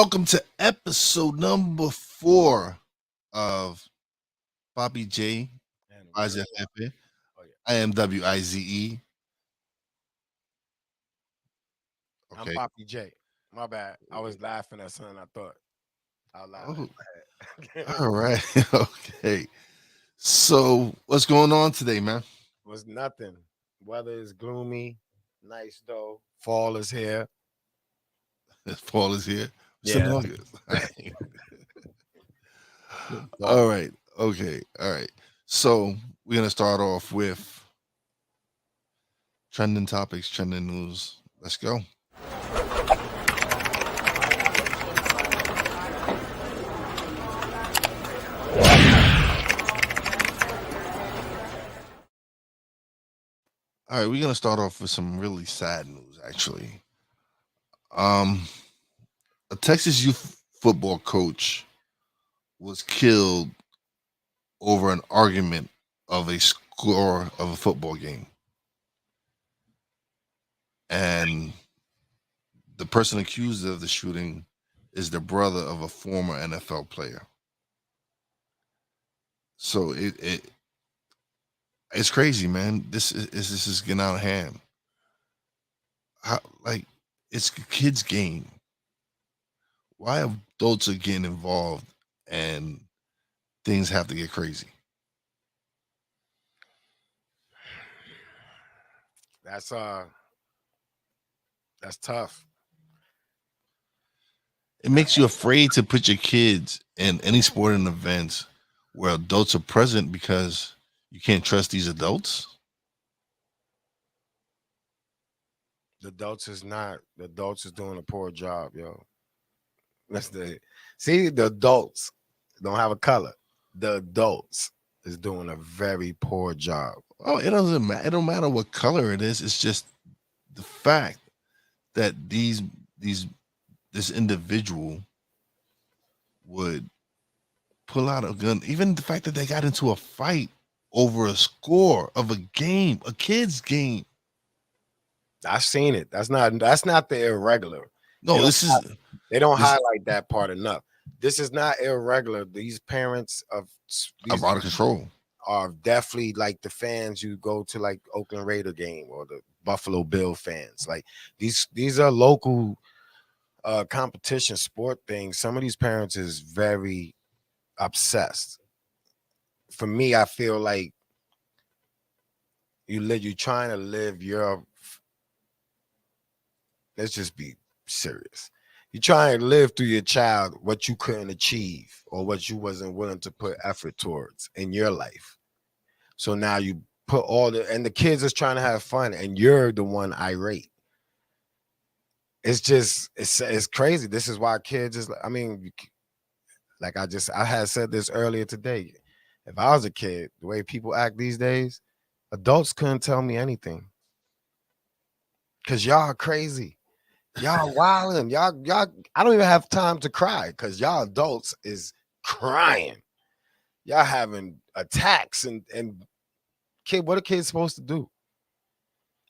welcome to episode number 4 of Papi Jae And Wize. oh yeah, I am Wize. I'm Okay. Papi J. My bad. I was laughing at something I thought out loud Oh, in my head. all right. Okay. So, what's going on today, man? Was nothing. Weather is gloomy. Nice though. Fall is here. Fall is here. Still Yeah. in August. All right. Fall. All right. Okay. All right. So, we're gonna start off with trending topics, trending news. Let's go. All right, we're gonna start off with some really sad news, actually. Um, a Texas youth football coach was killed over an argument of a score of a football game, and the person accused of the shooting is the brother of a former NFL player. So it's crazy, man. This is getting out of hand. How, like, it's a kids game. Why adults are getting involved and things have to get crazy? That's uh that's tough. It makes you afraid to put your kids in any sporting events where adults are present because you can't trust these adults. The adults is doing a poor job, yo. That's the adults don't have a color. The adults is doing a very poor job. Oh, it doesn't matter. It don't matter what color it is. It's just the fact that these this individual would pull out a gun. Even the fact that they got into a fight over a score of a game, a kid's game. I've seen it. That's not the irregular. They No, don't this is they don't this highlight that part enough. This is not irregular. These parents of these out of control. are definitely like the fans you go to like Oakland Raider game or the Buffalo Bill fans. Like these are local competition sport things. Some of these parents is very obsessed. For me, I feel like you're trying to live your let's just be serious. You try and live through your child what you couldn't achieve or what you wasn't willing to put effort towards in your life. So now you put and the kids is trying to have fun and you're the one irate. It's just it's crazy. This is why kids is I mean, like I had said this earlier today. If I was a kid, the way people act these days, adults couldn't tell me anything. Cause y'all are crazy. Y'all wilding. Y'all, I don't even have time to cry because y'all adults is crying. Y'all having attacks and kid, what are kids supposed to do?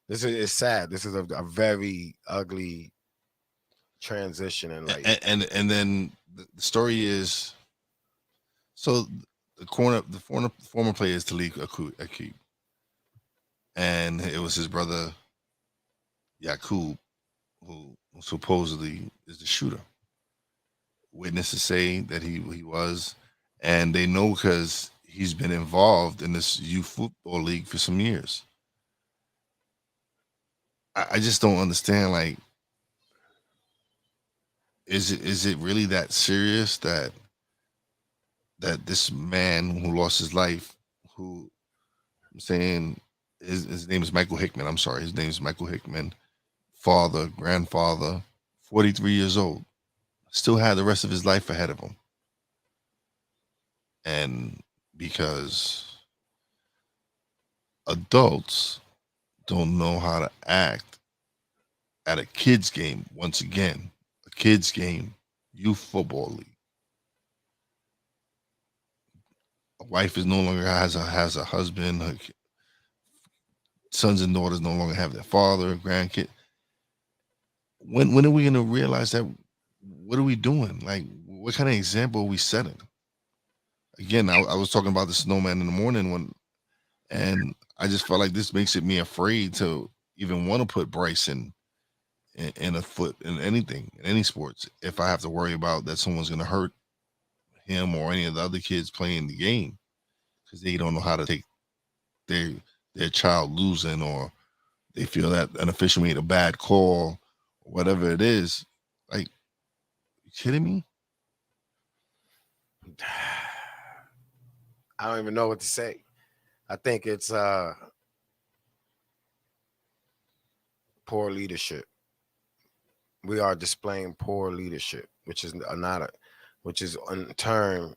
This is it's sad. This is a very ugly transition in life. And then the story is so the former player is Talik Akib, and it was his brother Yakub who supposedly is the shooter. Witnesses say that he was, and they know because he's been involved in this youth football league for some years. I just don't understand. Like, is it really that serious that this man who lost his life, who I'm saying his name is Michael Hickmon. I'm sorry, his name is Michael Hickmon, father, grandfather, 43 years old, still had the rest of his life ahead of him. And because adults don't know how to act at a kids game, once again, a kids game, youth football league. A wife is no longer has a husband. Her sons and daughters no longer have their father, grandkid. When are we going to realize that what are we doing? Like, what kind of example are we setting? Again, I was talking about the snowman in the morning and I just felt like this makes it me afraid to even want to put Bryce in a foot in anything in any sports. If I have to worry about that someone's going to hurt him or any of the other kids playing the game because they don't know how to take their their child losing or they feel that an official made a bad call, or whatever it is. Like, you kidding me? I don't even know what to say. I think it's poor leadership. We are displaying poor leadership, which is not a, which is in turn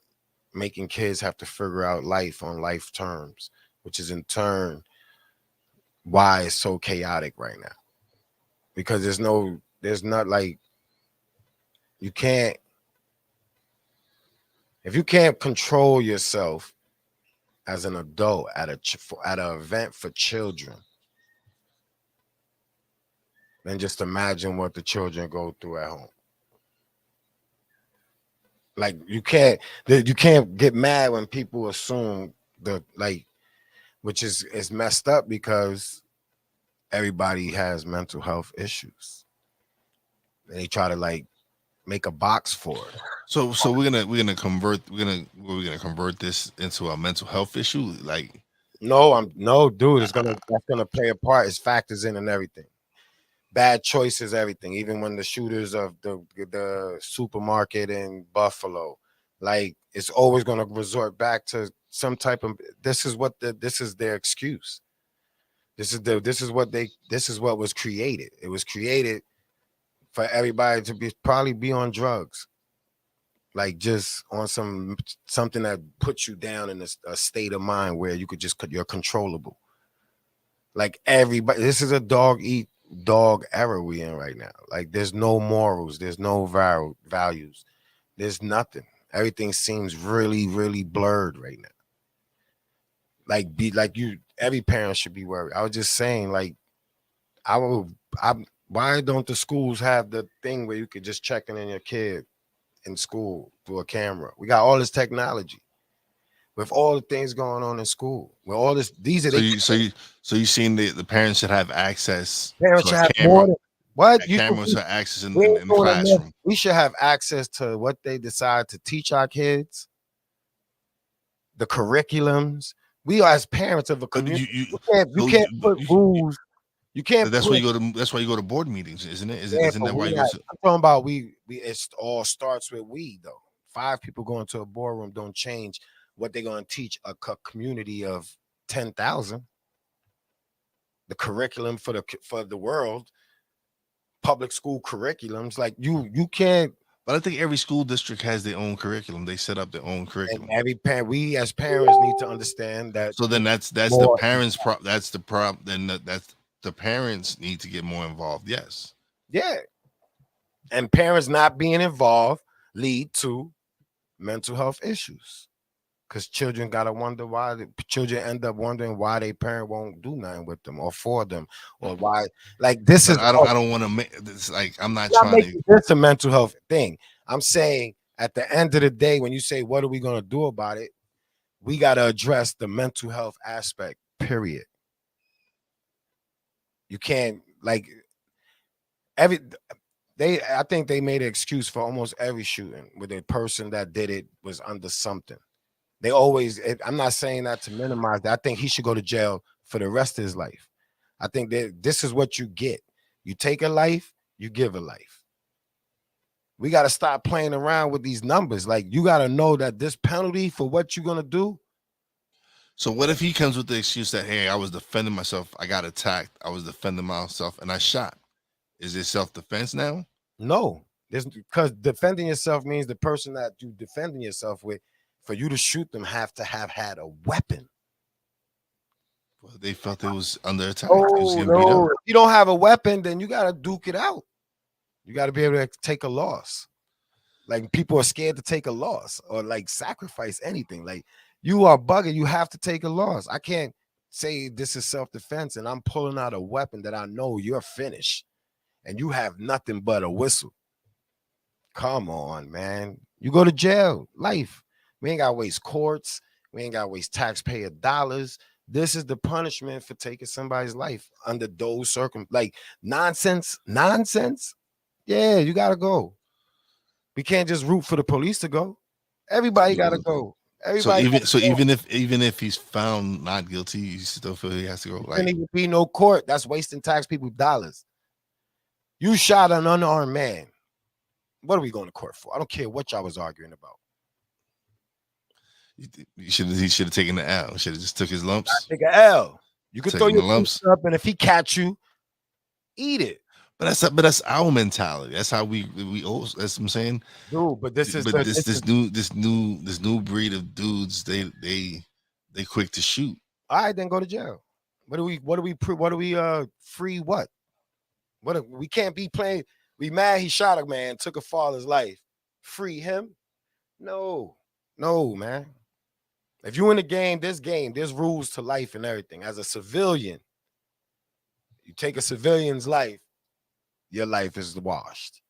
making kids have to figure out life on life terms, which is in turn why it's so chaotic right now. Because there's not like you can't if you can't control yourself as an adult at an event for children, then just imagine what the children go through at home. Like you can't get mad when people assume the like, which is messed up because everybody has mental health issues. And they try to like make a box for it. So we're gonna convert this into a mental health issue. Like, No, no, dude. That's gonna play a part. It's factors in and everything. Bad choices, everything. Even when the shooters of the supermarket in Buffalo, like it's always gonna resort back to some type of. This is their excuse. This is what was created. It was created for everybody to probably be on drugs, like just on something that puts you down in a state of mind where you're controllable. Like everybody, this is a dog eat dog era we in right now. Like there's no morals, there's no values, there's nothing. Everything seems really, really blurred right now. Like be like you, every parent should be worried. I was just saying, like I will. I Why don't the schools have the thing where you could just check in your kid in school through a camera? We got all this technology with all the things going on in school. With all this, these are so they you so you so you seen the parents should have access parents to should a have more camera, than what you think cameras for access we ain't in the doing enough. classroom. We should have access to what they decide to teach our kids, the curriculums. We are as parents of a But community. you You so can't put rules. You can't that's why put you go to board meetings, isn't it? yeah, Isn't but that why we you go not. to? I'm talking about we. It all starts with we though. 5 people going to a boardroom don't change what they're going to teach a community of 10,000. The curriculum for the world, public school curriculums, like you can't. But I think every school district has their own curriculum. They set up their own And curriculum. every parent, we as parents need to understand that So then that's the more. parents' That's the prop. Then that's the parents need to get more involved. Yes. Yeah, and parents not being involved lead to mental health issues. Because children gotta wonder why children end up wondering why their parent won't do nothing with them or for them, or why like this But is I don't want to make this like I'm not not trying to. making this a mental health thing. I'm saying at the end of the day, when you say what are we gonna do about it, we gotta address the mental health aspect, period. You can't like every I think they made an excuse for almost every shooting where the person that did it was under something. They always, I'm not saying that to minimize that. I think he should go to jail for the rest of his life. I think that this is what you get. You take a life, you give a life. We got to stop playing around with these numbers. Like, you got to know that this penalty for what you're going to do. So what if he comes with the excuse that, hey, I was defending myself, I got attacked, I was defending myself, and I shot? Is it self defense now? No, because defending yourself means the person that you defending yourself with, for you to shoot them, have to have had a weapon. Well, they felt it was under attack. It was Oh getting beat up. no! If you don't have a weapon, then you got to duke it out. You got to be able to take a loss. Like people are scared to take a loss or like sacrifice anything. Like you are bugging. You have to take a loss. I can't say this is self-defense and I'm pulling out a weapon that I know you're finished and you have nothing but a whistle. Come on, man. You go to jail, life. We ain't got to waste courts. We ain't got to waste taxpayer dollars. This is the punishment for taking somebody's life under those like nonsense. Yeah, you got to go. We can't just root for the police to go. Everybody got to go. So Everybody. even if he's found not guilty, you still feel he has to go. Like, there be no court. That's wasting tax people dollars. You shot an unarmed man. What are we going to court for? I don't care what y'all was arguing about. He should have taken the L. Should have just took his lumps. Take an L. You could throw your lumps up, and if he catch you, eat it. But that's our mentality. That's how we all. That's what I'm saying. Dude, but this new breed of dudes. They quick to shoot. All right, then go to jail. What do we free what? We can't be playing. We mad he shot a man, took a father's life. Free him? No, man. If you in the game, there's rules to life and everything. As a civilian, you take a civilian's life, your life is washed.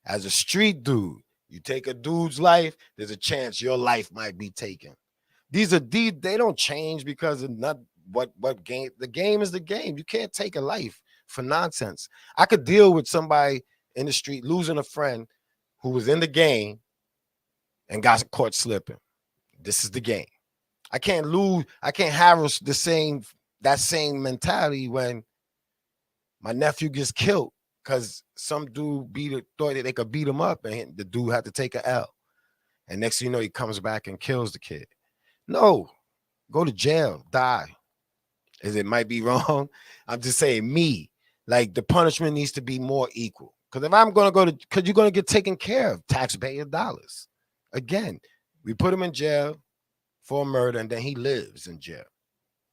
As a street dude, you take a dude's life, there's a chance your life might be taken. They don't change because of not what game. The game is the game. You can't take a life for nonsense. I could deal with somebody in the street losing a friend who was in the game and got caught slipping. This is the game. I can't have that same mentality when my nephew gets killed because some dude thought that they could beat him up and the dude had to take an L. And next thing you know, he comes back and kills the kid. No, go to jail, die. It might be wrong. I'm just saying like the punishment needs to be more equal. Because if I'm going to because you're going to get taken care of, taxpayer dollars. Again, we put him in jail for murder and then he lives in jail.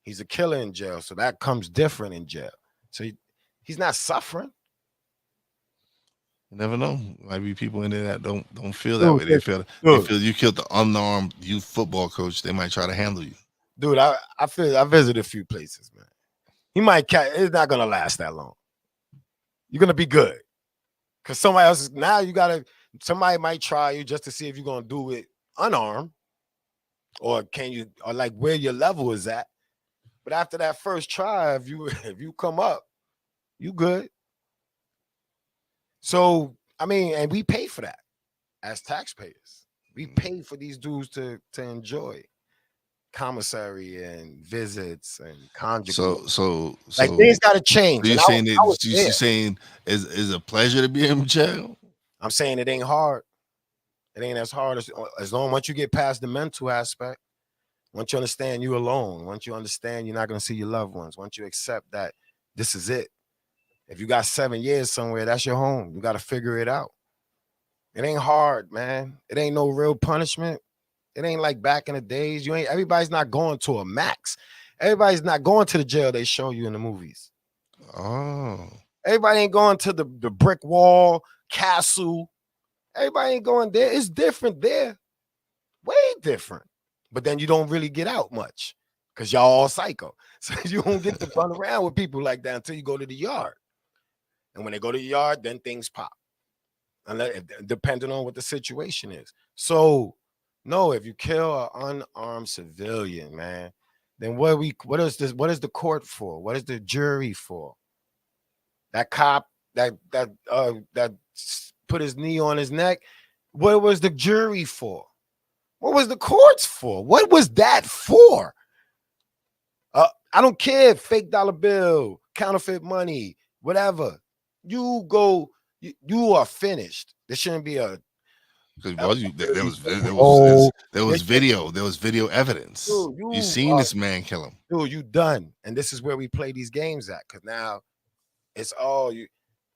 He's a killer in jail. So that comes different in jail. So he's not suffering. You never know. Might be people in there that don't feel that way. They feel you killed the unarmed youth football coach. They might try to handle you. Dude, I visited a few places, man. He might catch. It's not gonna last that long. You're gonna be good, cause somebody else somebody might try you just to see if you're gonna do it unarmed, or like where your level is at. But after that first try, if you come up, you good. So I mean, and we pay for that as taxpayers. We pay for these dudes to enjoy commissary and visits and conjugal. So like things got to change. So you're saying is a pleasure to be in jail? I'm saying it ain't hard. It ain't as hard as long once you get past the mental aspect. Once you understand you alone. Once you understand you're not going to see your loved ones. Once you accept that this is it. If you got 7 years somewhere, that's your home. You got to figure it out. It ain't hard, man. It ain't no real punishment. It ain't like back in the days. Everybody's not going to a max. Everybody's not going to the jail they show you in the movies. Oh. Everybody ain't going to the brick wall, castle. Everybody ain't going there. It's different there. Way different. But then you don't really get out much because y'all all psycho. So you don't get to run around with people like that until you go to the yard. And when they go to the yard, then things pop. Depending on what the situation is. So, no, if you kill an unarmed civilian, man, then what is the court for? What is the jury for? That cop that put his knee on his neck, what was the jury for? What was the courts for? What was that for? I don't care, fake dollar bill, counterfeit money, whatever. You are finished. There shouldn't be a there was video evidence. Dude, you seen this man kill him. Dude, you done. And this is where we play these games at, because now it's all you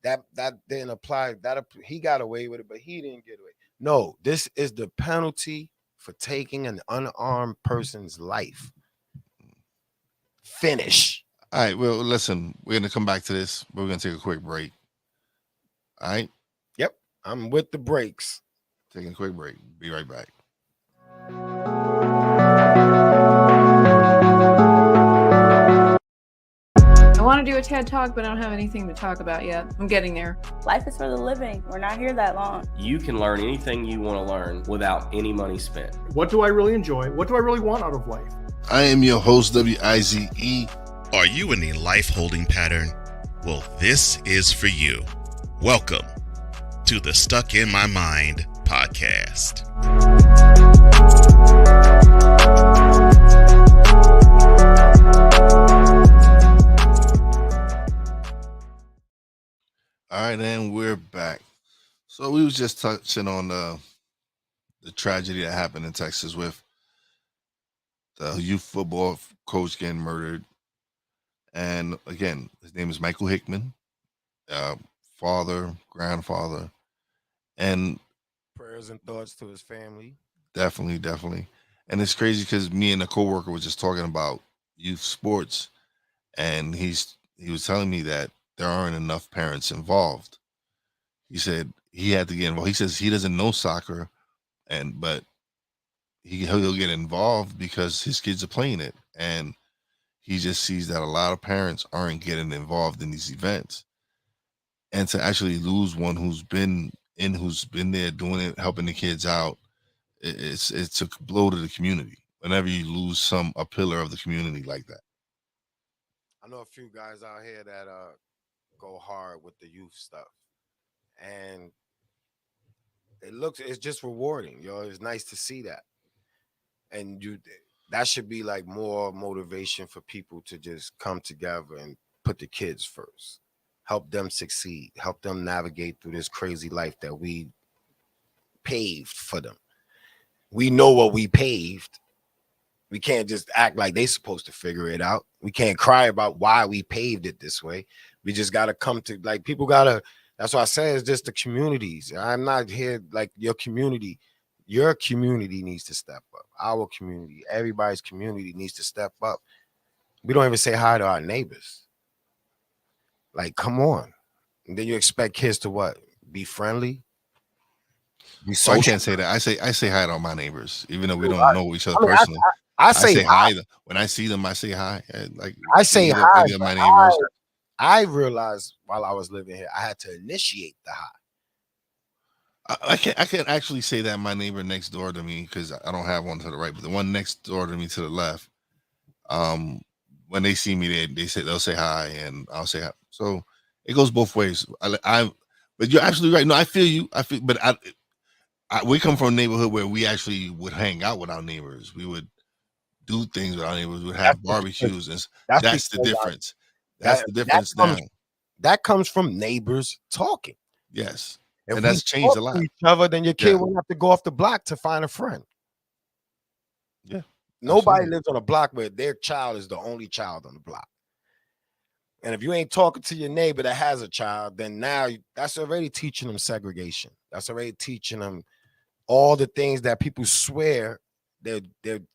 that didn't apply. He got away with it, but he didn't get away. No, this is the penalty for taking an unarmed person's life. Finish. All right. Well, listen, we're gonna come back to this. We're gonna take a quick break. All right. Yep. I'm with the breaks. Taking a quick break. Be right back. I want want to do a TED Talk, but I don't have anything to talk about yet. I'm getting there. Life is for the living. We're not here that long. You can learn anything you want to learn without any money spent. What do I really enjoy? What do I really want out of life? I am your host, Wize. Are you in a life holding pattern? Well, this is for you. Welcome to the Stuck in My Mind podcast. All right, and we're back. So we was just touching on the tragedy that happened in Texas with the youth football coach getting murdered. And again, his name is Michael Hickmon, father, grandfather, and Prayers and thoughts to his family. definitely. And it's crazy because me and a coworker was just talking about youth sports, and he was telling me that there aren't enough parents involved. He said he had to get involved. He says he doesn't know soccer, but he'll get involved because his kids are playing it, and he just sees that a lot of parents aren't getting involved in these events. And to actually lose one who's been there doing it, helping the kids out, it's a blow to the community whenever you lose a pillar of the community like that. I know a few guys out here that go hard with the youth stuff, and it's just rewarding, yo. It's nice to see that, and that should be like more motivation for people to just come together and put the kids first, help them succeed, help them navigate through this crazy life that we paved for them. We know what we paved. We can't just act like they're supposed to figure it out. We can't cry about why we paved it this way. We just got to come to, like, people got to, that's why I say it's just the communities. I'm not here, like, your community needs to step up. Our community, everybody's community needs to step up. We don't even say hi to our neighbors. Like, come on. And then you expect kids to what? Be friendly? Be So I social? can't say that. I say hi to all my neighbors, even though we don't know each other personally. I say hi. When I see them, I say hi. I say hi. Any of my neighbors. I realized while I was living here, I had to initiate the hi. I can't actually say that my neighbor next door to me, because I don't have one to the right, but the one next door to me to the left, when they see me, they'll say hi, and I'll say hi. So it goes both ways. But you're absolutely right. No, I feel you. But we come from a neighborhood where we actually would hang out with our neighbors. We would do things with our neighbors. We would have barbecues, and that's the difference. That's the difference now. That comes from neighbors talking. Yes. If and that's changed a lot. Each other, then your kid won't have to go off the block to find a friend. Yeah. Nobody lives on a block where their child is the only child on the block. And if you ain't talking to your neighbor that has a child, then now that's already teaching them segregation. That's already teaching them all the things that people swear they're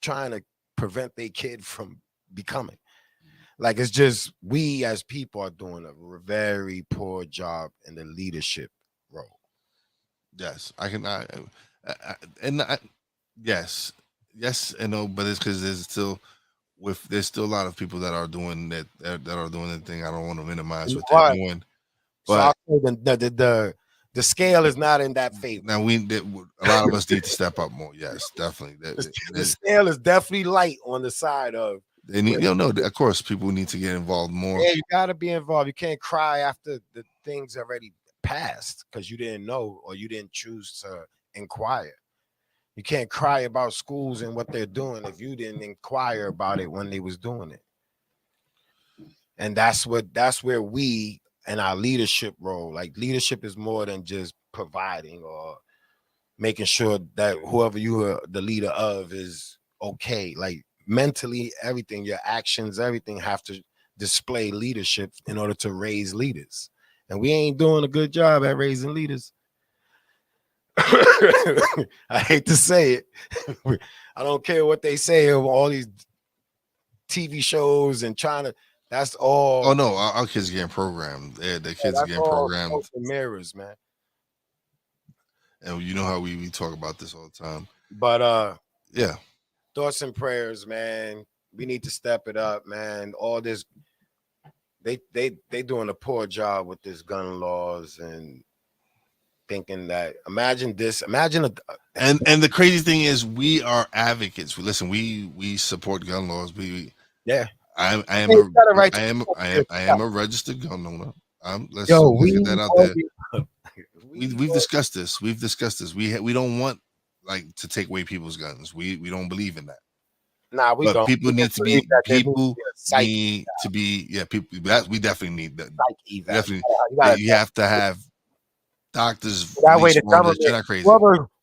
trying to prevent their kid from becoming. Like, it's just, we as people are doing a very poor job in the leadership role. Yes, yes and no, but it's because there's still a lot of people that are doing that are doing the thing. I don't want to minimize what they're doing, but the scale is not in that favor. Now a lot of us need to step up more. Yes, definitely. The scale is definitely light on the side of. They need, of course, people need to get involved more. Yeah, you got to be involved. You can't cry after the things already passed because you didn't know or you didn't choose to inquire. You can't cry about schools and what they're doing if you didn't inquire about it when they was doing it. And that's where we and our leadership role, like, leadership is more than just providing or making sure that whoever you are the leader of is okay. Like, mentally, everything, your actions, everything have to display leadership in order to raise leaders. And we ain't doing a good job at raising leaders. I hate to say it. I don't care what they say of all these TV shows and trying to, that's all. Oh no, our kids getting programmed. The kids are getting programmed. Mirrors, man. And you know how we talk about this all the time. But yeah. Thoughts and prayers, man. We need to step it up, man. All this they doing a poor job with this gun laws and thinking that imagine and the crazy thing is we are advocates. Listen, we support gun laws. yeah. I am Hey, a you got a right I to am I am I am a registered gun owner. Let's Yo, get that out there. We've all- discussed this. We've discussed this. We don't want like to take away people's guns. We don't believe in that. Nah, we But don't. people We need just to believe be that there people psych need to be people. That we definitely need that. eval. Definitely, You gotta- you have to have doctors that way release the orders. government, You're not crazy.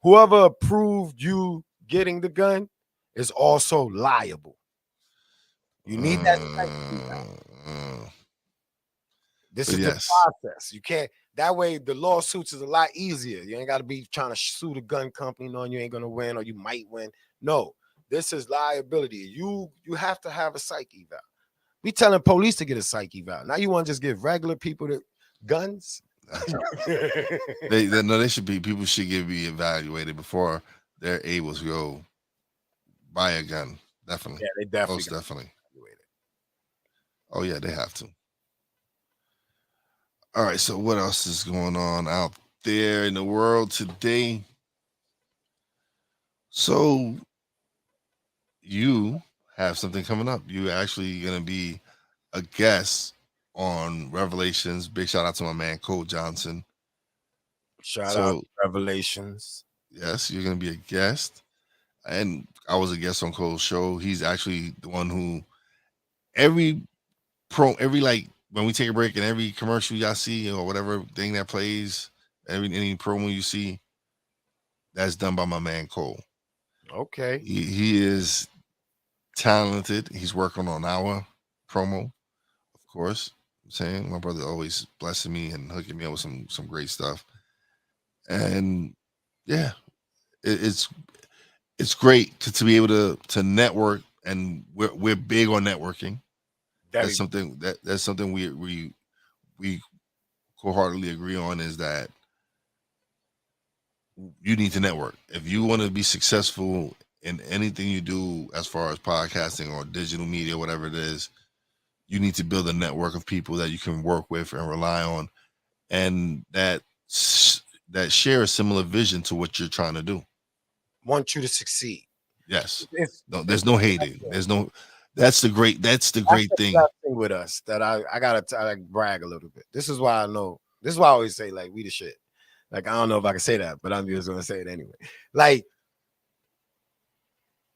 whoever approved you getting the gun is also liable. You need that psych eval. This But is yes. the process. You can't. That way, the lawsuits is a lot easier. You ain't got to be trying to sue the gun company knowing you ain't gonna win or you might win. No, this is liability. You have to have a psych eval. We telling police to get a psych eval. Now you want to just give regular people the guns? They should be. People should be evaluated before they're able to go buy a gun. Definitely. Yeah, they definitely Most got definitely. evaluated. Oh yeah, they have to. All right. So what else is going on out there in the world today? So you have something coming up. You actually gonna be a guest on Revelations. Big shout out to my man Cole Johnson. Shout out to Revelations. Yes, you're gonna be a guest. And I was a guest on Cole's show. He's actually the one who every like when we take a break and every commercial y'all see or whatever thing that plays, any promo you see, that's done by my man Cole. Okay. He is talented. He's working on our promo, of course. I'm saying my brother always blessing me and hooking me up with some great stuff. And yeah, it's great to be able to network, and we're big on networking. That's something we wholeheartedly agree on, is that you need to network. If you want to be successful in anything you do as far as podcasting or digital media, whatever it is, you need to build a network of people that you can work with and rely on, and that share a similar vision to what you're trying to do. Want you to succeed. Yes. No, there's no hating. That's the great thing with us that I gotta brag a little bit. This is why I know. This is why I always say like we the shit. Like I don't know if I can say that, but I'm just gonna say it anyway. Like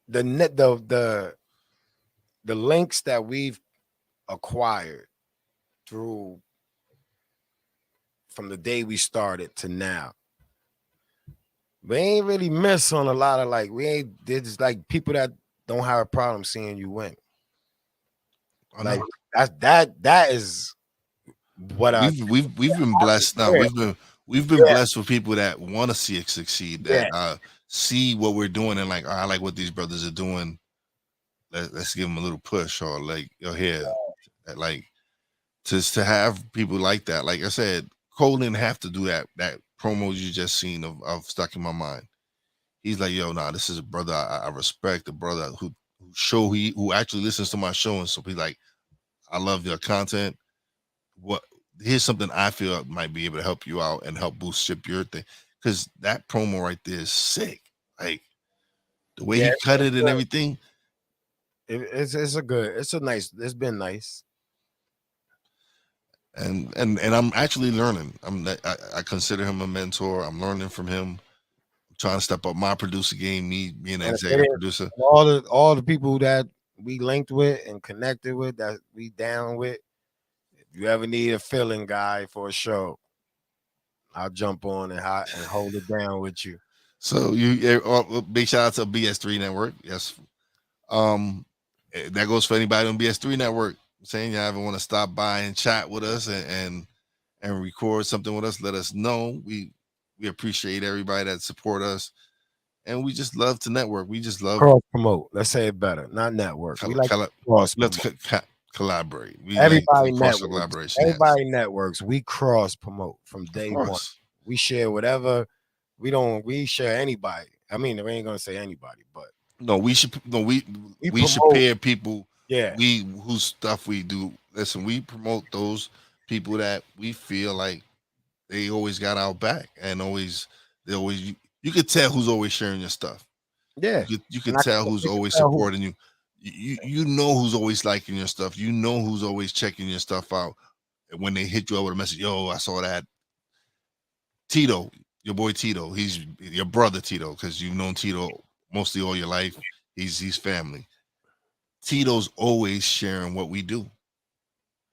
the links that we've acquired through from the day we started to now, we ain't really miss on a lot of there's like people that don't have a problem seeing you win. Like that is what we've been blessed now. We've been blessed with people that want to see it succeed, that see what we're doing and like, I like what these brothers are doing. Let's give them a little push, or like, here, like to have people like that. Like I said, Cole didn't have to do that promo you just seen of Stuck in My Mind. He's like, yo, nah, this is a brother I respect, a brother who actually listens to my show, and so he's like, I love your content. Here's something I feel might be able to help you out and help boost your thing, because that promo right there is sick. Like the way he cut it and everything. It's been nice. And I'm actually learning. I consider him a mentor. I'm learning from him. I'm trying to step up my producer game. Me being an executive producer. All the people that we linked with and connected with, that we down with. If you ever need a filling guy for a show, I'll jump on and hold it down with you. So big shout out to BS3 Network. Yes. That goes for anybody on BS3 Network. Saying you ever want to stop by and chat with us and record something with us, let us know. We appreciate everybody that support us, and we just love to network. We just love cross promote. Let's say it better, not network. We like collaborate. Everybody networks. Collaboration. Everybody networks. We cross promote from day one. We share whatever. We share anybody. I mean, we ain't gonna say anybody, but we should should pair people. Whose stuff we do listen, we promote those people that we feel like they always got our back, and you could tell who's always sharing your stuff. Yeah. You And could tell who's you can always tell who. supporting you. You know who's always liking your stuff. You know who's always checking your stuff out. And when they hit you up with a message, yo, I saw that. Tito, your boy Tito, he's your brother Tito, because you've known Tito mostly all your life. He's family. Tito's always sharing what we do.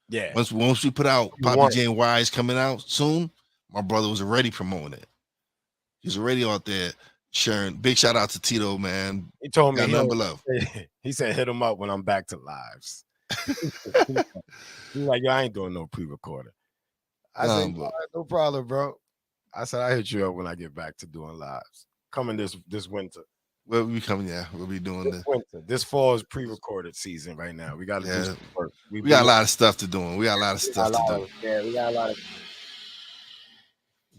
Yeah. Once we put out You Papi want- Jae Wize coming out soon, my brother was already promoting it. He's already out there sharing. Big shout out to Tito, man. He told me Got number love. he said hit him up when I'm back to lives. He's like, yo, I ain't doing no pre-recording. I said, But "All right, no problem, bro." I said, I hit you up when I get back to doing lives. Coming this winter. we'll be coming. Yeah, we'll be doing This this. winter. This fall is pre-recorded season right now. We got to do some work. We got a lot of stuff to do. We got a lot of we stuff got a to lot do. of- yeah, we got a lot of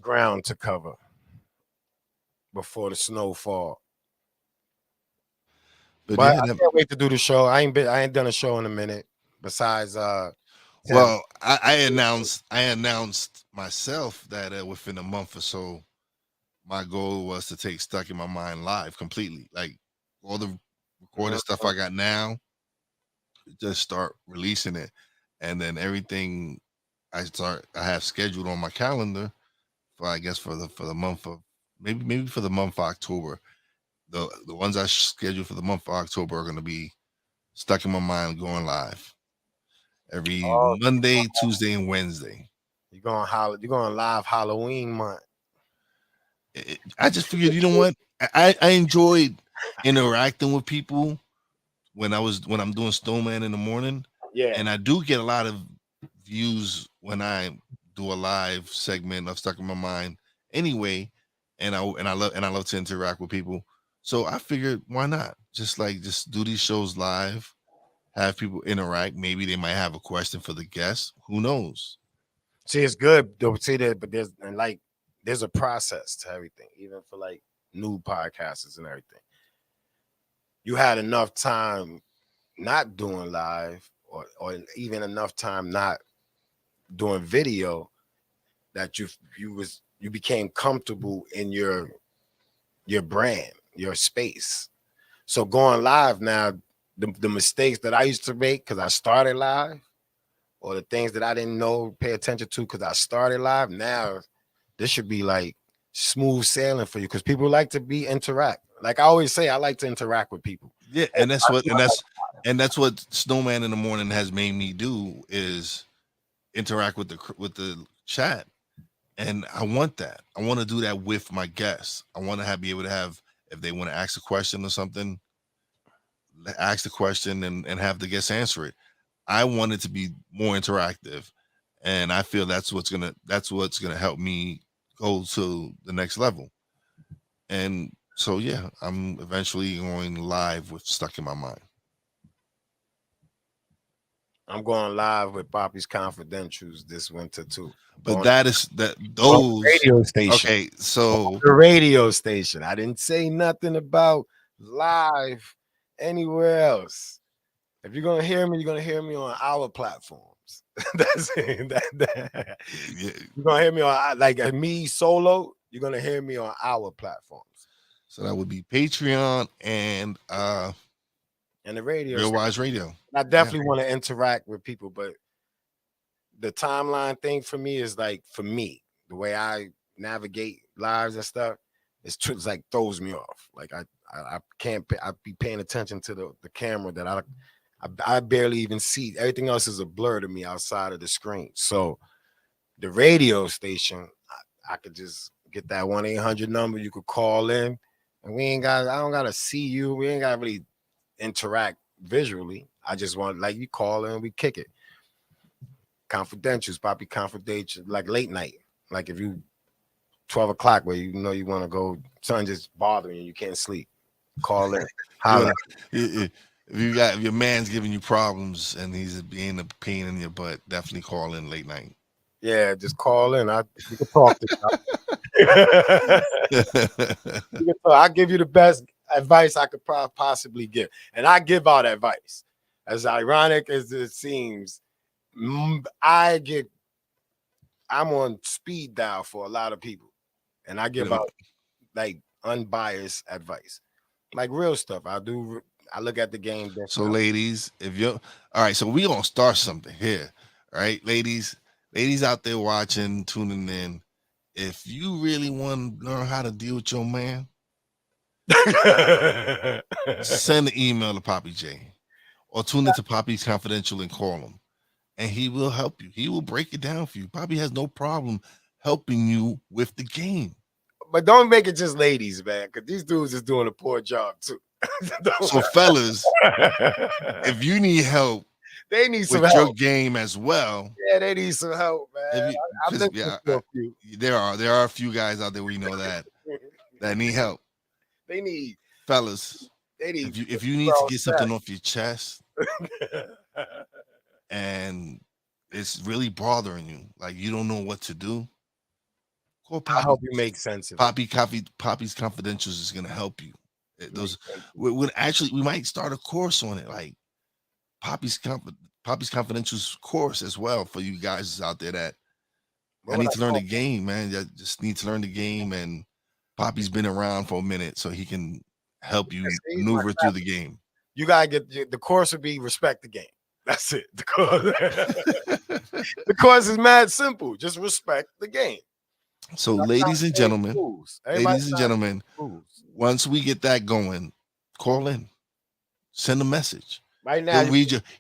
ground to cover before the snow fall. But yeah, I can't wait to do the show. I ain't done a show in a minute. Besides, well, I announced myself that within a month or so, my goal was to take Stuck in My Mind live completely. Like all the recorded stuff I got now, just start releasing it, and then everything I have scheduled on my calendar for, I guess, for the month of maybe for the month of October. The ones I scheduled for the month of October are going to be Stuck in My Mind going live every Monday, Tuesday, and Wednesday. you're going live Halloween month. I just figured, you know what? I enjoyed interacting with people when I'm doing Snowman in the morning. Yeah. And I do get a lot of views when I do a live segment of Stuck in My Mind anyway. And I love to interact with people. So I figured, why not? Just do these shows live, have people interact. Maybe they might have a question for the guests. Who knows? See, it's good though. See that, but there's a process to everything, even for like new podcasters and everything. You had enough time not doing live, or even enough time not doing video, that you became comfortable in your brand, your space. So going live now, the mistakes that I used to make because I started live, or the things that I didn't know, pay attention to because I started live, now this should be like smooth sailing for you, because people like to interact. Like I always say, I like to interact with people. Yeah, and that's what Snowman in the Morning has made me do, is interact with the chat. And I want that. I want to do that with my guests. I want to be able to have, if they want to ask a question or something, ask the question and have the guests answer it. I want it to be more interactive, and I feel that's what's gonna help me go to the next level. And so yeah, I'm eventually going live with Stuck in My Mind. I'm going live with Papi's Confidentials this winter too. But those radio station. Okay, so the radio station. I didn't say nothing about live anywhere else. If you're gonna hear me, you're gonna hear me on our platforms. That's it. You're gonna hear me on, like me solo. You're gonna hear me on our platforms. So that would be Patreon and the radio. Real Wise Radio. I definitely want to interact with people, but the timeline thing for me is like, for me, the way I navigate lives and stuff, it's like throws me off. Like I can't. I be paying attention to the camera that I barely even see. Everything else is a blur to me outside of the screen. So the radio station, I could just get that 1-800 number. You could call in, and I don't gotta see you. We ain't gotta really interact visually. I just want, like, you call in, we kick it. Confidentials, Papi Confidential, like late night. Like if you 12 o'clock where you know you want to go, something just bothering you can't sleep. Call in. If your man's giving you problems and he's being a pain in your butt, definitely call in late night. Yeah, just call in. You can talk to you. I'll give you the best advice I could possibly give. And I give out advice. As ironic as it seems, I'm on speed dial for a lot of people, and I give out like unbiased advice, like real stuff. I look at the game different. So, ladies, if you're all right, so we gonna start something here, all right, ladies out there watching, tuning in. If you really want to learn how to deal with your man, send an email to Papi Jae, or tune into Papi's Confidential and call him, and he will help you. He will break it down for you. Papi has no problem helping you with the game. But don't make it just ladies, man, because these dudes is doing a poor job too. So, fellas, if you need help, they need some with help. your game as well. Yeah, they need some help, man. There are a few guys out there we know that need help. They need fellas. They need if you need to get something off your chest, and it's really bothering you, like you don't know what to do, call Papi. I hope you make sense of Papi's Confidentials is gonna help you. We might start a course on it, like Papi's Confidentials course as well for you guys out there that I need to learn the game, man. You just need to learn the game, and Papi's been around for a minute, so he can help you maneuver through the game. You gotta get the course would be respect the game. That's it. The course is mad simple. Just respect the game. So, ladies and gentlemen, once we get that going, call in, send a message. Right now,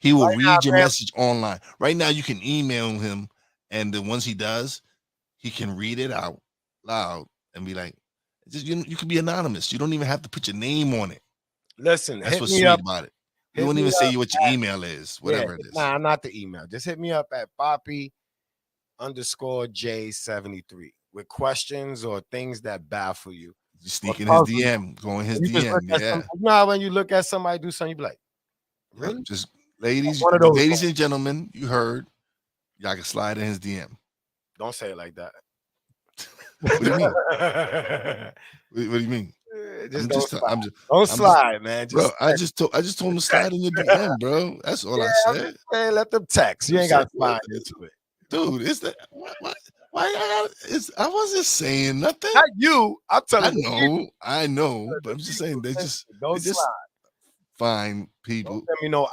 he will read your message online. Right now, you can email him, and then once he does, he can read it out loud and be like, you can be anonymous. You don't even have to put your name on it. Listen, that's what's sweet about it. You won't even say what your email is, whatever it is. Nah, not the email. Just hit me up at Papi_J73 with questions or things that baffle you. You sneak in his DM, go in his DM. Yeah. When you look at somebody do something, you be like, really? Just ladies and gentlemen, you heard. Y'all can slide in his DM. Don't say it like that. What do you mean? What do you mean? Don't slide, man. I just told him to slide in your DM, bro. That's all I said. Hey, let them text. You ain't got to slide into it, dude. It's that. Why I wasn't saying nothing. Not you. I'm telling you. I know, but I'm just saying they just fine people. Don't let me know.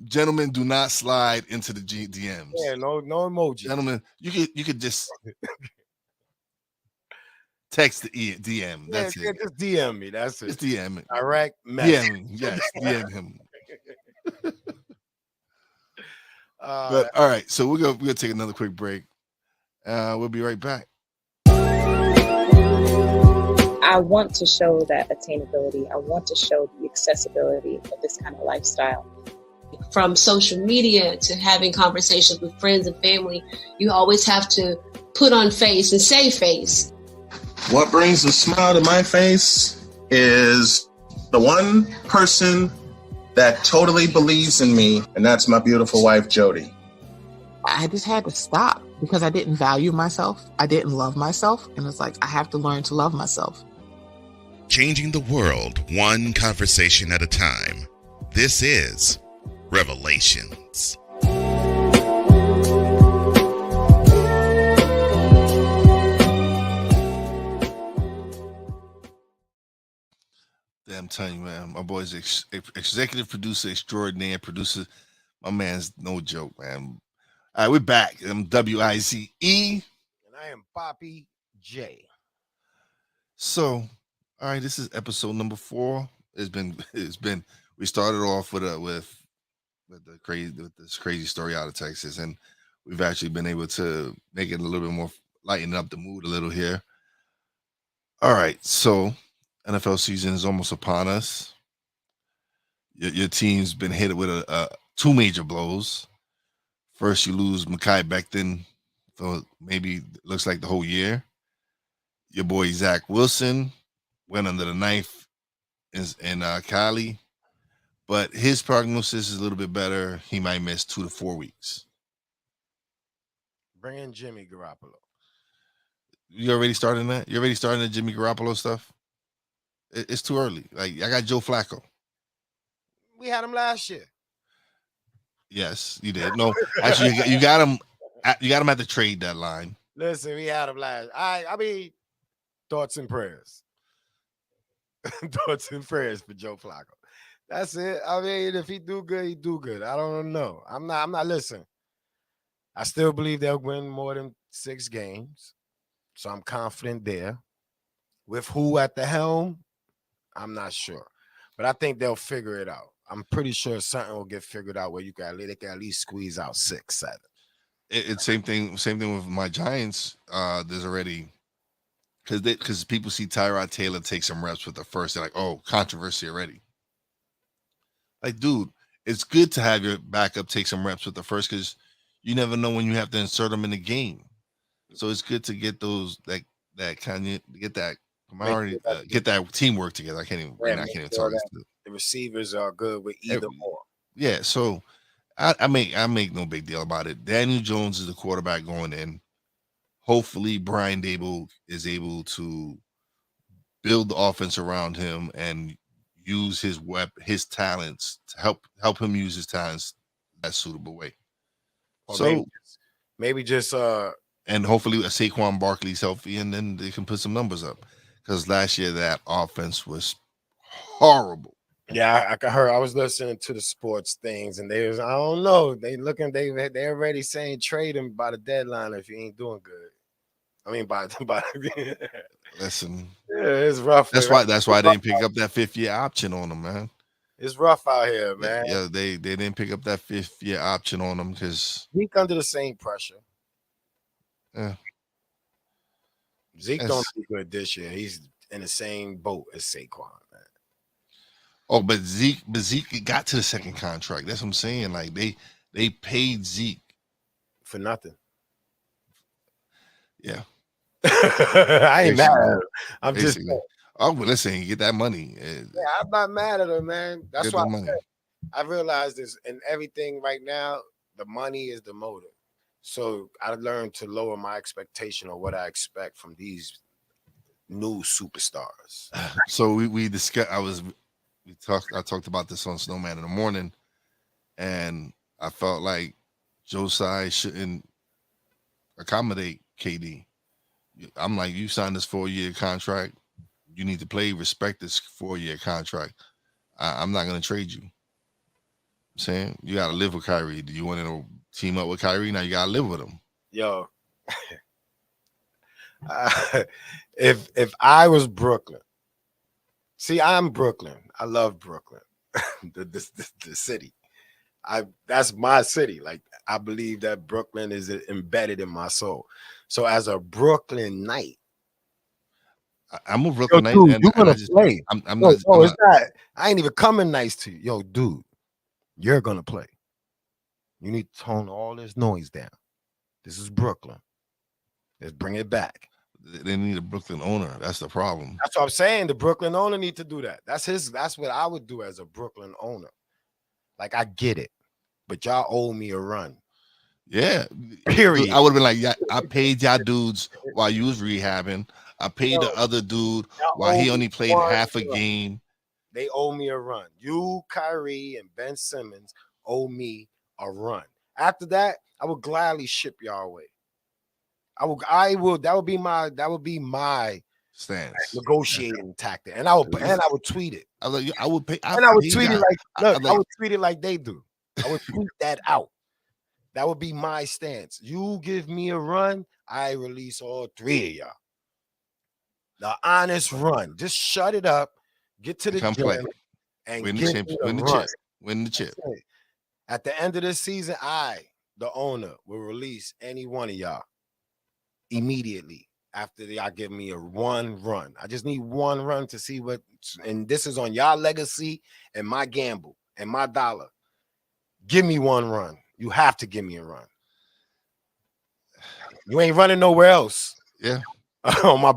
Gentlemen, do not slide into the DMs. Yeah, no emoji. Gentlemen, you could just text the DM. That's it. Just DM me. That's it. Just DM me. Direct message. DM, yes, DM him. But all right, so we're gonna take another quick break. We'll be right back. I want to show that attainability. I want to show the accessibility of this kind of lifestyle. From social media to having conversations with friends and family, you always have to put on face and say face. What brings a smile to my face is the one person that totally believes in me, and that's my beautiful wife, Jody. I just had to stop because I didn't value myself. I didn't love myself. And it's like, I have to learn to love myself. Changing the world one conversation at a time. This is Revelations. I'm telling you, man, my boy's executive producer extraordinaire, producer. My man's no joke, man. All right, we're back. I'm Wize. And I am Papi Jae. So, all right, this is episode number 4. It's been we started off with this crazy story out of Texas, and we've actually been able to make it a little bit more, lighten up the mood a little here. All right, so NFL season is almost upon us. Your team's been hit with 2 major blows. First, you lose Mekhi Becton for maybe looks like the whole year. Your boy Zach Wilson went under the knife in Cali, but his prognosis is a little bit better. He might miss 2 to 4 weeks. Bring in Jimmy Garoppolo. You already starting that? You already starting the Jimmy Garoppolo stuff? It's too early. Like, I got Joe Flacco. We had him last year. Yes, you did. No, actually, you got him. You got him at the trade deadline. Listen, we had him last. I mean, thoughts and prayers. Thoughts and prayers for Joe Flacco. That's it. I mean, if he do good, he do good. I don't know. I'm not listening. I still believe they'll win more than 6 games. So I'm confident there. With who at the helm, I'm not sure. But I think they'll figure it out. I'm pretty sure something will get figured out where they can at least squeeze out 6, 7. It's same thing with my Giants. There's already because people see Tyrod Taylor take some reps with the first. They're like, oh, controversy already. Like, dude, it's good to have your backup take some reps with the first because you never know when you have to insert them in the game. So it's good to get those that kind of get that camaraderie, get that teamwork together. I can't even talk. The receivers are good with either or. Yeah, so I make no big deal about it. Daniel Jones is the quarterback going in. Hopefully, Brian Dable is able to build the offense around him and use his talents to help him use his talents in a suitable way. Or so maybe just and hopefully Saquon Barkley's healthy, and then they can put some numbers up. Because last year that offense was horrible. Yeah, I heard. I was listening to the sports things, and they was, I don't know. They already saying trade him by the deadline if he ain't doing good. I mean, by listen, yeah, it's rough. That's why they didn't pick up that 5th-year option on him, man. It's rough out here, man. Yeah, they didn't pick up that 5th-year option on him because Zeke under the same pressure. Yeah, Zeke don't do good this year. He's in the same boat as Saquon, man. Oh, but Zeke got to the second contract. That's what I'm saying. Like they paid Zeke for nothing. Yeah. I ain't mad at him. I'm just saying. Oh, but listen, you get that money. Yeah, I'm not mad at him, man. That's why I realized this in everything right now, the money is the motive. So I learned to lower my expectation of what I expect from these new superstars. So we discussed. I talked about this on Snowman in the morning, and I felt like Josiah shouldn't accommodate KD. I'm like, you signed this 4-year contract. You need to play, respect this 4-year contract. I'm not going to trade you. I'm saying you got to live with Kyrie. Do you want to team up with Kyrie? Now you got to live with him. Yo, if I was Brooklyn, see, I'm Brooklyn. I love Brooklyn, the city. That's my city. Like, I believe that Brooklyn is embedded in my soul. So as a Brooklyn Knight, I'm a Brooklyn Knight. Dude, you're gonna play. It's not. I ain't even coming nice to you. Yo, dude, you're gonna play. You need to tone all this noise down. This is Brooklyn. Let's bring it back. They need a Brooklyn owner. That's the problem. That's what I'm saying. The Brooklyn owner need to do that. That's what I would do as a Brooklyn owner. Like, I get it, but y'all owe me a run. Yeah. Period. I would have been like, yeah, I paid y'all dudes while you was rehabbing. I paid the other dude while he only played half a game. They owe me a run. You, Kyrie, and Ben Simmons owe me a run. After that, I would gladly ship y'all away. That would be my stance, negotiating tactic. And I would tweet it. I would tweet it like they do. I would tweet that out. That would be my stance. You give me a run, I release all 3 of y'all. The honest run. Just shut it up. Get to the gym and win the chip. At the end of this season, the owner, will release any one of y'all immediately after y'all give me a one run. I just need one run to see what, and this is on y'all legacy and my gamble and my dollar. Give me one run. You have to give me a run. You ain't running nowhere else. Yeah. on my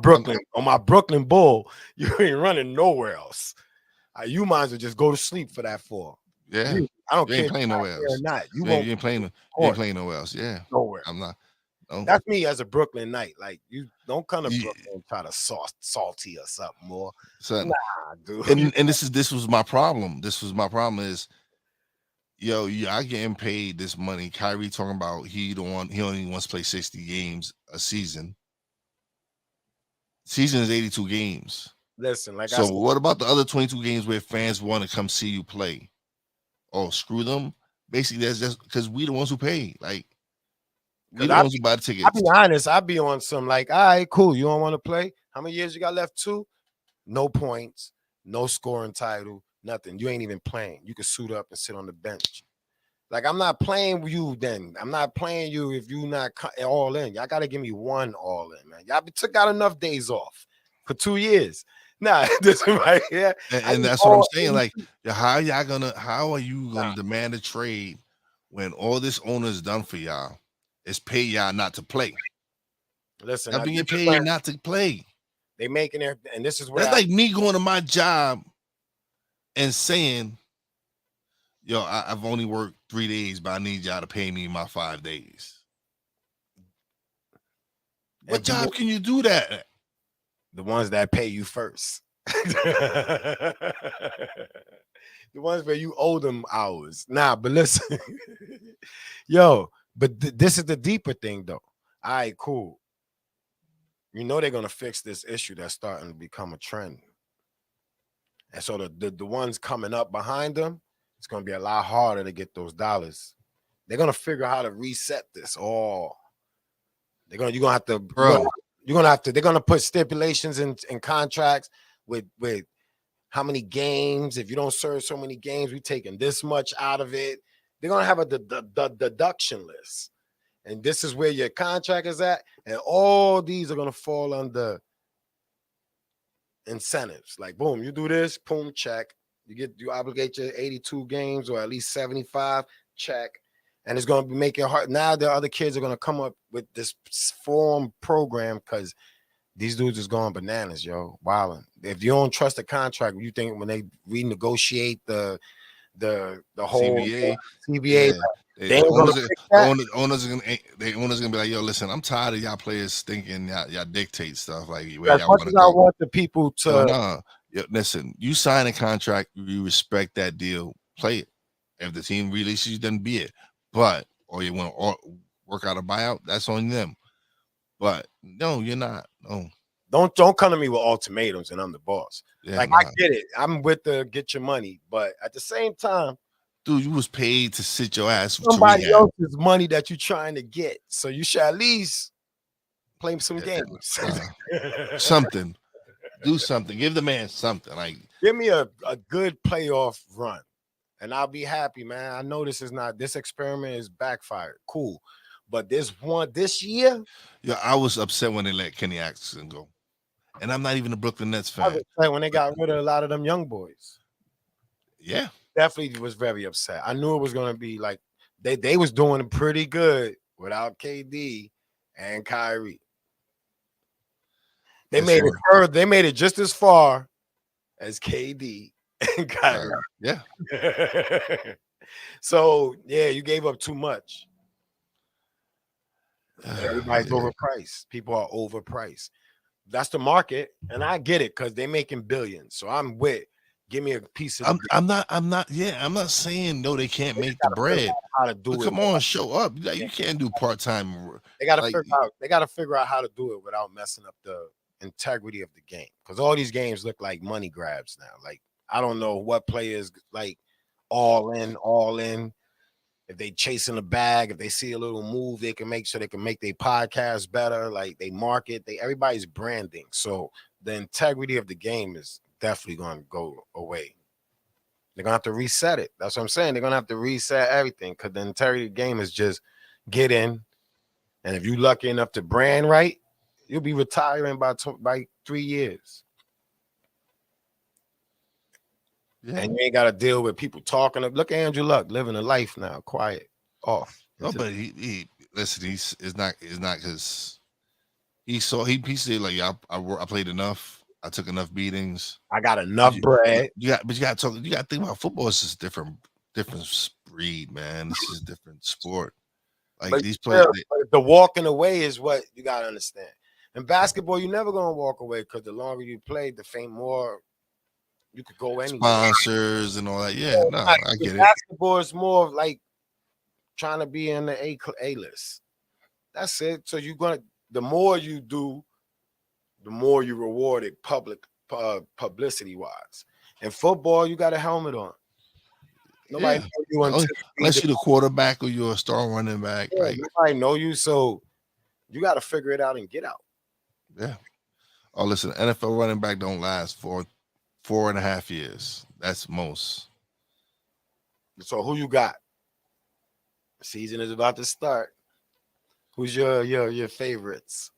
Brooklyn Bull, you ain't running nowhere else. You might as well just go to sleep for that 4. Yeah. I don't care. You ain't playing nowhere else. Or not. You ain't playing nowhere else. Yeah. Nowhere. I'm not. No. That's me as a Brooklyn Knight. Like, you don't come to Brooklyn and try to salty us up more. Son, nah, dude. And this was my problem. This was my problem is yo, y'all getting paid this money. Kyrie talking about he only wants to play 60 games a season. Season is 82 games. Listen, like I So said, what about the other 22 games where fans want to come see you play? Oh, screw them. Basically, that's just because we the ones who pay. Like, we the ones who buy the tickets. I'll be honest, I'll be on some like, all right, cool. You don't want to play? How many years you got left? 2? No points, no scoring title, nothing. You ain't even playing. You can suit up and sit on the bench. Like, I'm not playing with you then. I'm not playing you if you not all in. Y'all got to give me one all in, man. Y'all took out enough days off for 2 years. Nah, this right here. And that's what I'm saying. Like, how are you gonna demand a trade when all this owner is done for y'all is pay y'all not to play? Listen, I've been getting paid not to play. They making their, and this is where that's like me going to my job and saying, yo, I've only worked 3 days, but I need y'all to pay me my 5 days. What job can you do that? The ones that pay you first. The ones where you owe them hours. Nah, but listen. Yo, but this is the deeper thing, though. All right, cool. You know they're gonna fix this issue that's starting to become a trend. And so the ones coming up behind them, it's gonna be a lot harder to get those dollars. They're gonna figure out how to reset this. You're gonna have to, bro. They're gonna put stipulations in contracts with how many games. If you don't serve so many games, we're taking this much out of it. They're gonna have a deduction list. And this is where your contract is at. And all these are going to fall under incentives. Like, boom, you do this, boom, check. You obligate your 82 games or at least 75, check. And it's going to be making it hard. Now the other kids are going to come up with this form program because these dudes is going bananas, yo. Wilding. If you don't trust the contract, you think when they renegotiate the whole CBA, CBA, the owners are gonna be like, yo, listen, I'm tired of y'all players thinking y'all dictate stuff like where y'all want to go. I want the people to Yo, listen, you sign a contract, you respect that deal, play it. If the team releases you, then be it. But or you want to work out a buyout, that's on them. But no, you're not. No. Don't come to me with ultimatums and I'm the boss. Yeah, like, I get it. I'm with the get your money, but at the same time, dude, you was paid to sit your ass somebody else's money that you're trying to get. So you should at least play some games. Something. Do something. Give the man something. Like, give me a good playoff run. And I'll be happy, man. I know this experiment is backfired. Cool. But this year. Yeah, I was upset when they let Kenny Atkinson go. And I'm not even a Brooklyn Nets fan. I was upset when they got rid of a lot of them young boys. Yeah. Definitely was very upset. I knew it was going to be like they was doing pretty good without KD and Kyrie. They made it further. They made it just as far as KD and Kyrie. Yeah. So, yeah, you gave up too much. Everybody's overpriced. People are overpriced. That's the market, and I get it because they're making billions. So I'm with. Give me a piece of. I'm not saying no. They can't make the bread. How to do it? Come on, show up. You can't do part time. They got to figure out. They got to figure out how to do it without messing up the integrity of the game. Because all these games look like money grabs now. Like, I don't know what players like all in. If they chasing a bag, if they see a little move, they can make sure they can make their podcast better. Like, they market, everybody's branding. So the integrity of the game is definitely going to go away. They're going to have to reset it. That's what I'm saying. They're going to have to reset everything because the integrity of the game is just get in. And if you're lucky enough to brand right, you'll be retiring by 3 years. Yeah. And you ain't got to deal with people talking. Look at Andrew Luck living a life now, quiet, off. No, but he listen. It's not because he said like I played enough. I took enough beatings. I got enough bread. You got to think about football. It's just different breed, man. This is a different sport. Like, but these players, the walking away is what you got to understand. In basketball, you're never gonna walk away because the longer you play, the more You could go anywhere. Sponsors and all that. Yeah, no, I get it. Basketball is more of like trying to be in the A list. That's it. So the more you do, the more you rewarded publicity wise. In football, you got a helmet on. Nobody know you unless you're the quarterback or you're a star running back. Yeah, like nobody know you, so you got to figure it out and get out. Yeah. Oh, listen, NFL running back don't last for 4.5 years. That's most. So who you got? The season is about to start. Who's your favorites?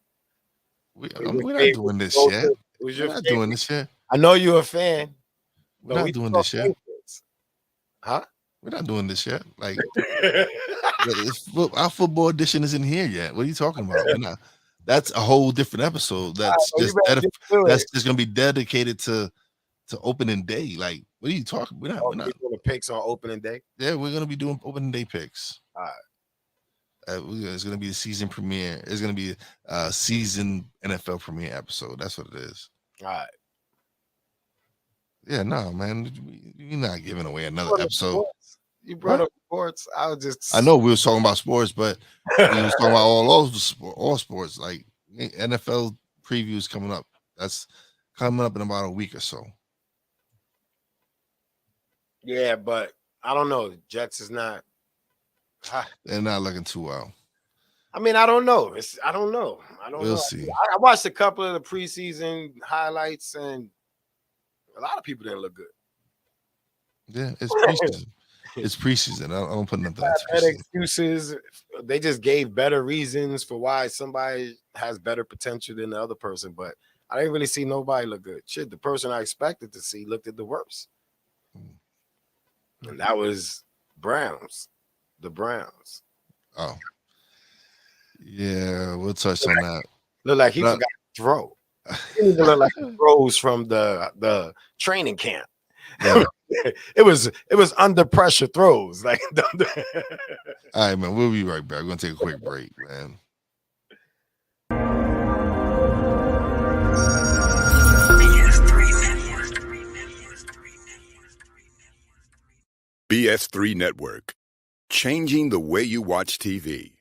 We're not doing this yet. We're not doing this yet. I know you're a fan. We're not doing this yet. Huh? We're not doing this yet. Like our football edition isn't here yet. What are you talking about? We're not. That's a whole different episode. That's just gonna be dedicated to opening day. Like, what are you talking? We're not doing the picks on opening day. Yeah, we're gonna be doing opening day picks. All right. It's gonna be the season premiere. It's gonna be a season NFL premiere episode. That's what it is. All right. Yeah, no, man, you're not giving away another episode. You brought up sports. I know we were talking about sports, but we was talking about all sports. Like NFL previews coming up. That's coming up in about a week or so. Yeah, but I don't know. Jets is not. They're not looking too well. I mean, I don't know. I don't know. We'll see. I watched a couple of the preseason highlights, and a lot of people didn't look good. Yeah, it's preseason. It's preseason. I don't put nothing. Better excuses. They just gave better reasons for why somebody has better potential than the other person. But I didn't really see nobody look good. Shit, the person I expected to see looked at the worst. And that was Browns. The Browns. Oh. Yeah, we'll touch on that. Look like he forgot to throw. He didn't look like he throws from the training camp. Yeah. It was under pressure throws. Like all right, man. We'll be right back. We're gonna take a quick break, man. BS3 Network. Changing the way you watch TV.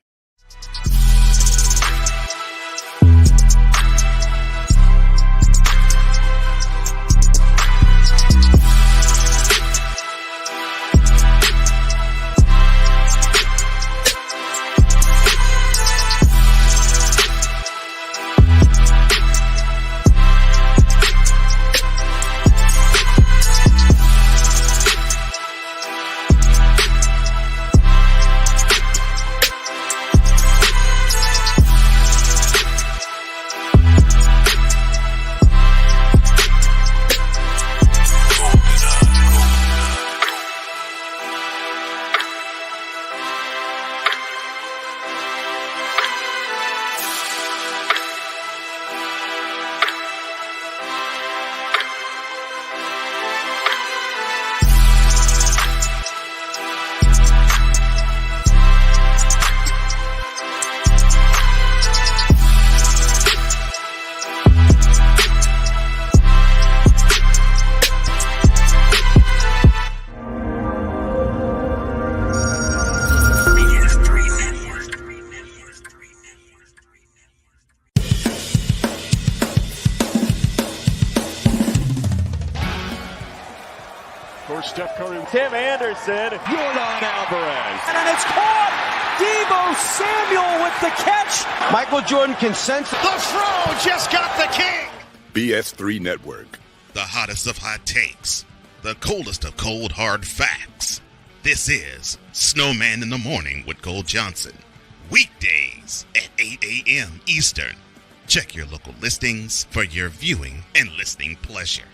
Steph Curry, Tim Anderson, Jordan Alvarez, and it's caught. Deebo Samuel with the catch. Michael Jordan can sense the throw. Just got the king. BS3 Network. The hottest of hot takes. The coldest of cold hard facts. This is Snowman in the Morning with Cole Johnson. Weekdays at 8 a.m. Eastern. Check your local listings for your viewing and listening pleasure.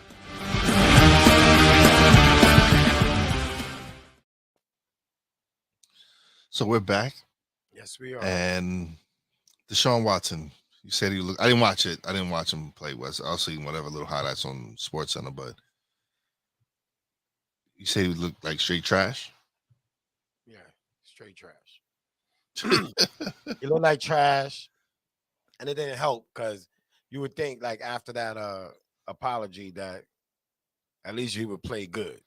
So we're back. Yes, we are. And Deshaun Watson, you said he looked. I didn't watch it. I didn't watch him play. I'll see whatever little highlights on Sports Center, but you said he looked like straight trash. Yeah, straight trash. He looked like trash, and it didn't help because you would think like after that apology that At least you would play good.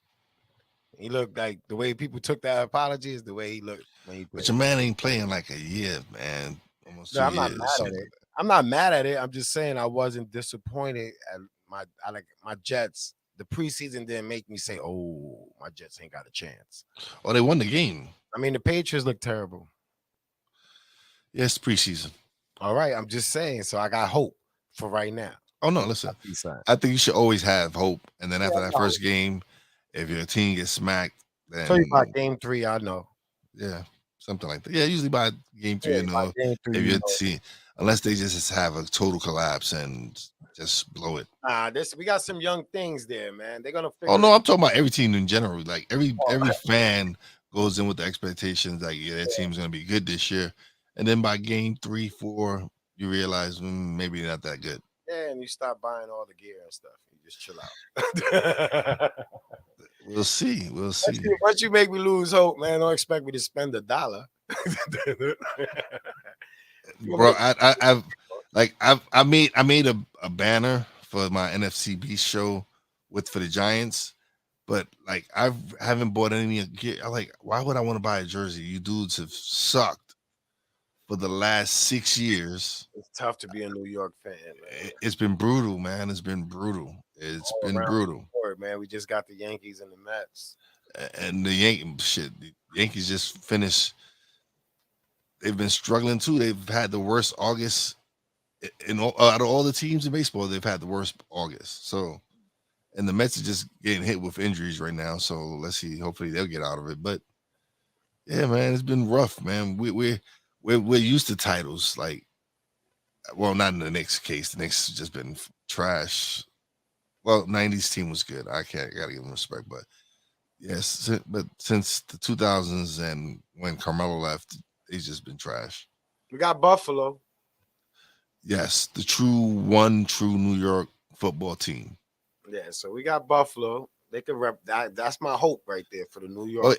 He looked like the way people took that apology is the way he looked when he played. But your man ain't playing like a year, man. Almost 2 I'm years. not mad at it. I'm not mad at it. I'm just saying I wasn't disappointed at my Jets. The preseason didn't make me say, "Oh, my Jets ain't got a chance." Oh, they won the game. I mean, the Patriots look terrible. Yes, preseason. All right, I'm just saying. So I got hope for right now. Oh no, listen. I think you should always have hope, and then after that first game, if your team gets smacked, then tell you about game 3. I know. Yeah, something like that. Yeah, usually by game 3, if your team, unless they just have a total collapse and just blow it. We got some young things there, man. They're gonna figure. Oh no, I'm talking about every team in general. Like every fan goes in with the expectations like their team's gonna be good this year, and then by game 3, 4, you realize maybe not that good. Yeah, and you stop buying all the gear and stuff. You just chill out. We'll see. Once you make me lose hope, man, don't expect me to spend $1. Bro, I made a banner for my NFC Beast show for the Giants, but like I haven't bought any gear. I'm like, why would I want to buy a jersey? You dudes have sucked for the last 6 years. It's tough to be a New York fan, man. It's been brutal, man. It's been brutal. Man. We just got the Yankees and the Mets. And the Yankees just finished. They've been struggling too. They've had the worst August out of all the teams in baseball. They've had the worst August. So, and the Mets are just getting hit with injuries right now. So let's see. Hopefully they'll get out of it. But yeah, man, it's been rough, man. We're used to titles. Like, well, not in the Knicks case. The Knicks just been trash. Well, 90s team was good. I gotta give them respect, but yes, but since the 2000s and when Carmelo left, he's just been trash. We got Buffalo. Yes, the true New York football team. Yeah, so we got Buffalo. They can rep that. That's my hope right there for the New York. Oh,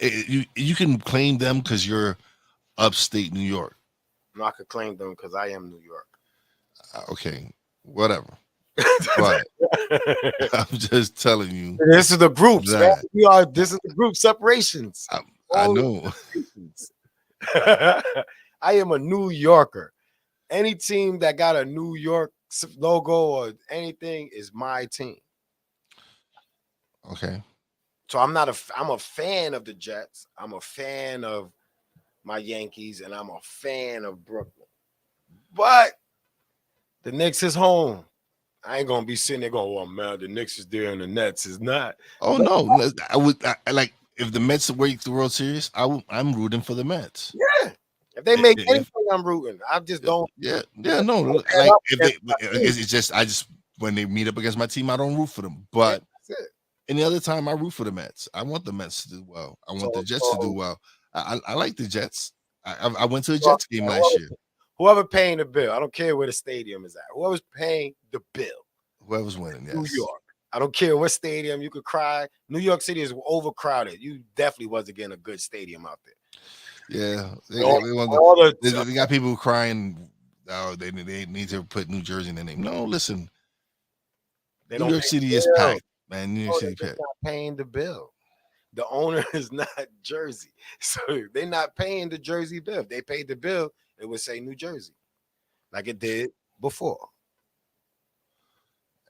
you can claim them because you're upstate New York. No, I could claim them because I am New York. Okay, whatever. But I'm just telling you. This is the groups, man. This is the group separations. I know. I am a New Yorker. Any team that got a New York logo or anything is my team. Okay. So I'm a fan of the Jets. I'm a fan of my Yankees, and I'm a fan of Brooklyn. But the Knicks is home. I ain't gonna be sitting there going, "Well, man, the Knicks is there and the Nets is not." Oh no, I like if the Mets wake the World Series, I'm rooting for the Mets. Yeah, if they make anything, I'm rooting. I just don't. Yeah, no. Like it's just when they meet up against my team, I don't root for them. But any other time, I root for the Mets. I want the Mets to do well. I want the Jets to do well. I like the Jets. I went to a Jets game last year. Whoever paying the bill, I don't care where the stadium is at. Whoever's paying the bill, whoever's winning, yes. New York. I don't care what stadium. You could cry. New York City is overcrowded. You definitely wasn't getting a good stadium out there. Yeah, they got people crying. Oh, they need to put New Jersey in their name. No, listen. New York City is packed, man. New York City packed. Not paying the bill. The owner is not Jersey, so they're not paying the Jersey bill. If they paid the bill, it would say New Jersey, like it did before.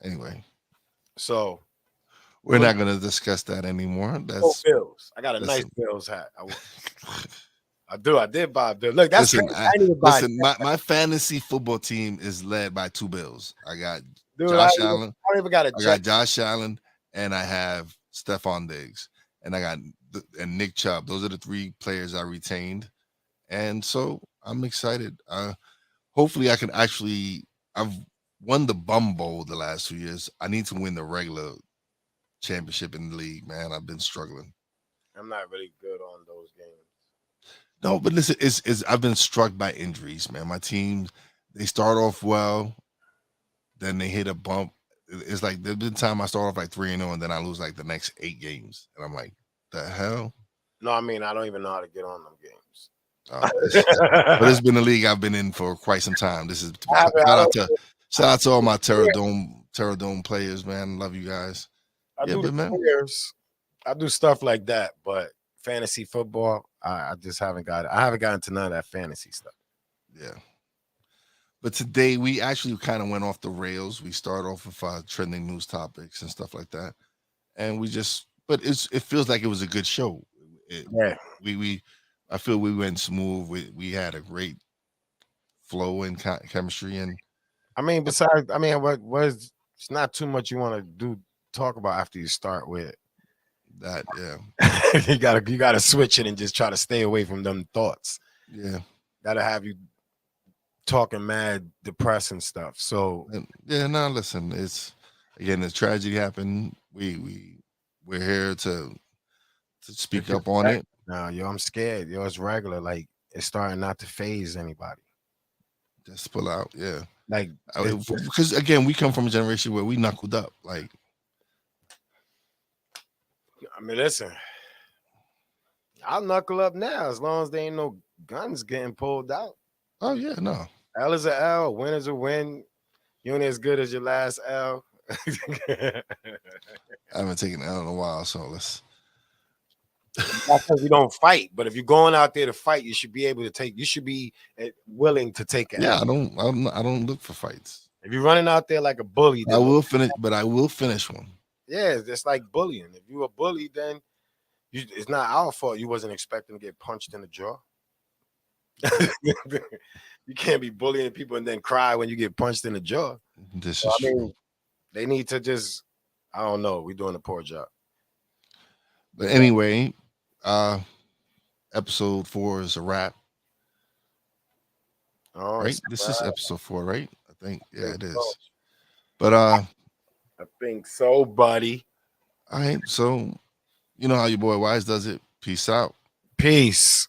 Anyway, so we're not going to discuss that anymore. That's Bills. I got a nice Bills hat. I do. I did buy a bill. Look, that's my fantasy football team is led by 2 Bills. I got Josh Allen. I even got a. I got Josh Allen, and I have Stephon Diggs, and I got Nick Chubb. Those are the 3 players I retained, and so I'm excited. Hopefully, I can I've won the Bum Bowl the last 2 years. I need to win the regular championship in the league, man. I've been struggling. I'm not really good on those games. No, but listen, I've been struck by injuries, man. My team, they start off well, then they hit a bump. It's like there's been time I start off like 3-0, and then I lose like the next 8 games, and I'm like, the hell? No, I mean I don't even know how to get on them games. But it's been a league I've been in for quite some time. This is shout out to all my Terra Dome players, man. Love you guys. I Yeah, do but man, players. I do stuff like that, but fantasy football, I just haven't got it. I haven't gotten to none of that fantasy stuff. yeah. But today we actually kind of went off the rails. We started off with trending news topics and stuff like that, and but it feels like it was a good show. Yeah. I feel we went smooth. We had a great flow and chemistry, and I mean, besides, I mean, what was it's not too much you want to talk about after you start with that. Yeah, you gotta switch it and just try to stay away from them thoughts. Yeah, that'll have you talking mad, depressing stuff. So no, listen, it's again, the tragedy happened. We're here to speak up on it. Now, yo, I'm scared. Yo, it's regular. Like it's starting not to phase anybody. Just pull out, yeah. Like because again, we come from a generation where we knuckled up. Like, I mean, listen, I'll knuckle up now as long as there ain't no guns getting pulled out. Oh yeah, no. L is a L, win is a win. You ain't as good as your last L. I haven't taken an L in a while, so let's. Not because we don't fight, but if you're going out there to fight, you should be able to take. You should be willing to take it. Yeah, I don't look for fights. If you're running out there like a bully, I will finish, but I will finish one. Yeah, it's like bullying. If you a bully, then it's not our fault. You wasn't expecting to get punched in the jaw. You can't be bullying people and then cry when you get punched in the jaw. This is true. They need to just. I don't know. We're doing a poor job. But anyway, episode 4 is a wrap. Oh, right? This is episode 4, right? I think, yeah, it is. But I think so, buddy. All right, so you know how your boy Wise does it. Peace out. Peace.